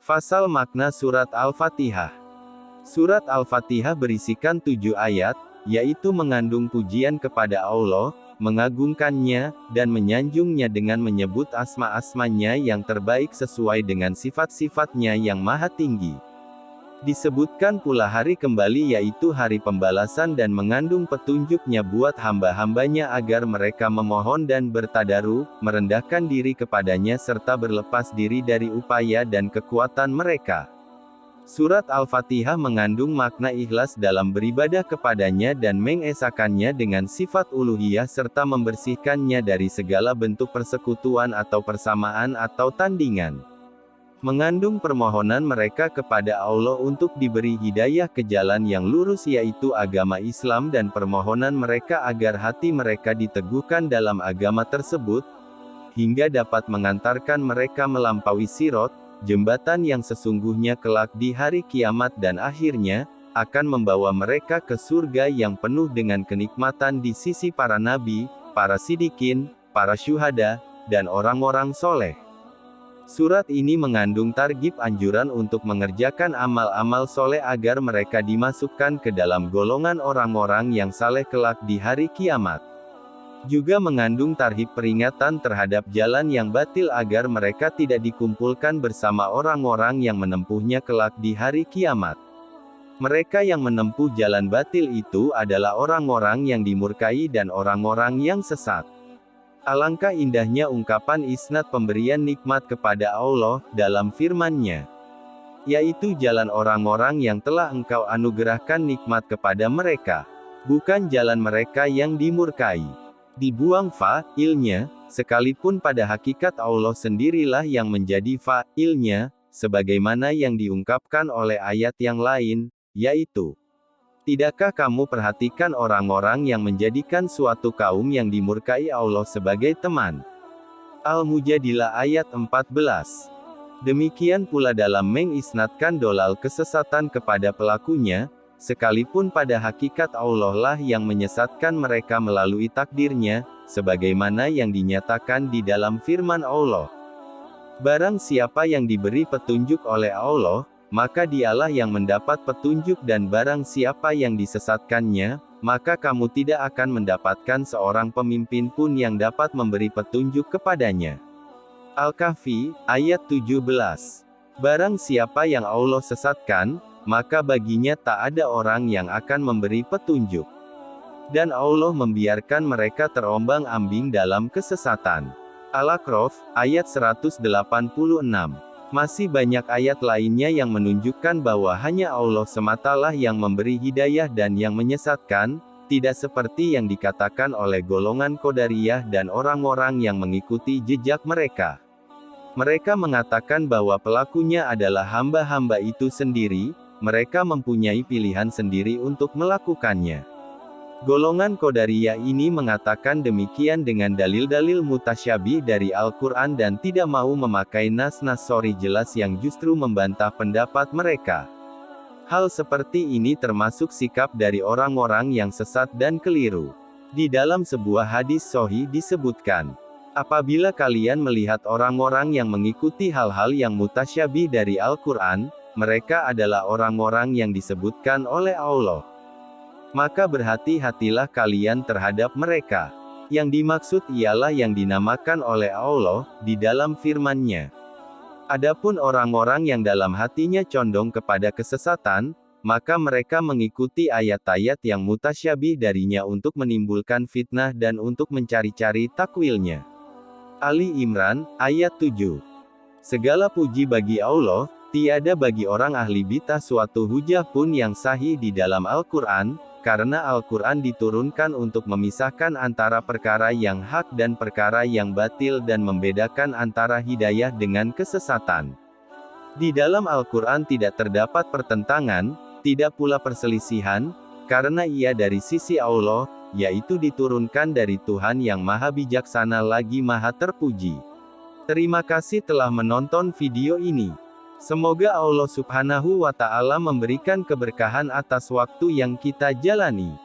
Fasal makna Surat Al-Fatihah. Surat Al-Fatihah berisikan 7 ayat, yaitu mengandung pujian kepada Allah, mengagungkannya, dan menyanjungnya dengan menyebut asma-asmanya yang terbaik sesuai dengan sifat-sifatnya yang maha tinggi. Disebutkan pula hari kembali yaitu hari pembalasan dan mengandung petunjuknya buat hamba-hambanya agar mereka memohon dan bertadaru, merendahkan diri kepadanya serta berlepas diri dari upaya dan kekuatan mereka. Surat Al-Fatihah mengandung makna ikhlas dalam beribadah kepadanya dan mengesakannya dengan sifat uluhiyah serta membersihkannya dari segala bentuk persekutuan atau persamaan atau tandingan. Mengandung permohonan mereka kepada Allah untuk diberi hidayah ke jalan yang lurus yaitu agama Islam dan permohonan mereka agar hati mereka diteguhkan dalam agama tersebut, hingga dapat mengantarkan mereka melampaui sirat, jembatan yang sesungguhnya kelak di hari kiamat dan akhirnya, akan membawa mereka ke surga yang penuh dengan kenikmatan di sisi para nabi, para sidikin, para syuhada, dan orang-orang soleh. Surat ini mengandung targhib anjuran untuk mengerjakan amal-amal soleh agar mereka dimasukkan ke dalam golongan orang-orang yang saleh kelak di hari kiamat. Juga mengandung tarhib peringatan terhadap jalan yang batil agar mereka tidak dikumpulkan bersama orang-orang yang menempuhnya kelak di hari kiamat. Mereka yang menempuh jalan batil itu adalah orang-orang yang dimurkai dan orang-orang yang sesat. Alangkah indahnya ungkapan isnad pemberian nikmat kepada Allah, dalam firman-Nya, yaitu jalan orang-orang yang telah Engkau anugerahkan nikmat kepada mereka, bukan jalan mereka yang dimurkai. Dibuang fa'ilnya, sekalipun pada hakikat Allah sendirilah yang menjadi fa'ilnya, sebagaimana yang diungkapkan oleh ayat yang lain, yaitu, tidakkah kamu perhatikan orang-orang yang menjadikan suatu kaum yang dimurkai Allah sebagai teman? Al-Mujadilah ayat 14. Demikian pula dalam mengisnadkan dolal kesesatan kepada pelakunya, sekalipun pada hakikat Allah lah yang menyesatkan mereka melalui takdirnya, sebagaimana yang dinyatakan di dalam firman Allah. Barang siapa yang diberi petunjuk oleh Allah, maka dialah yang mendapat petunjuk dan barang siapa yang disesatkannya, maka kamu tidak akan mendapatkan seorang pemimpin pun yang dapat memberi petunjuk kepadanya. Al-Kahfi, ayat 17. Barang siapa yang Allah sesatkan, maka baginya tak ada orang yang akan memberi petunjuk. Dan Allah membiarkan mereka terombang-ambing dalam kesesatan. Al-A'raf, ayat 186. Masih banyak ayat lainnya yang menunjukkan bahwa hanya Allah sematalah yang memberi hidayah dan yang menyesatkan, tidak seperti yang dikatakan oleh golongan Qadariyah dan orang-orang yang mengikuti jejak mereka. Mereka mengatakan bahwa pelakunya adalah hamba-hamba itu sendiri, mereka mempunyai pilihan sendiri untuk melakukannya. Golongan Qadariyah ini mengatakan demikian dengan dalil-dalil mutasyabih dari Al-Quran dan tidak mau memakai nas-nas sharih jelas yang justru membantah pendapat mereka. Hal seperti ini termasuk sikap dari orang-orang yang sesat dan keliru. Di dalam sebuah hadis sahih disebutkan, apabila kalian melihat orang-orang yang mengikuti hal-hal yang mutasyabih dari Al-Quran, mereka adalah orang-orang yang disebutkan oleh Allah. Maka berhati-hatilah kalian terhadap mereka. Yang dimaksud ialah yang dinamakan oleh Allah, di dalam firman-Nya. Adapun orang-orang yang dalam hatinya condong kepada kesesatan, maka mereka mengikuti ayat-ayat yang mutasyabih darinya untuk menimbulkan fitnah dan untuk mencari-cari takwilnya. Ali Imran, ayat 7. Segala puji bagi Allah, tiada bagi orang ahli bidah suatu hujah pun yang sahih di dalam Al-Quran, karena Al-Quran diturunkan untuk memisahkan antara perkara yang hak dan perkara yang batil dan membedakan antara hidayah dengan kesesatan. Di dalam Al-Quran tidak terdapat pertentangan, tidak pula perselisihan, karena ia dari sisi Allah, yaitu diturunkan dari Tuhan yang maha bijaksana lagi maha terpuji. Terima kasih telah menonton video ini. Semoga Allah Subhanahu wa Ta'ala memberikan keberkahan atas waktu yang kita jalani.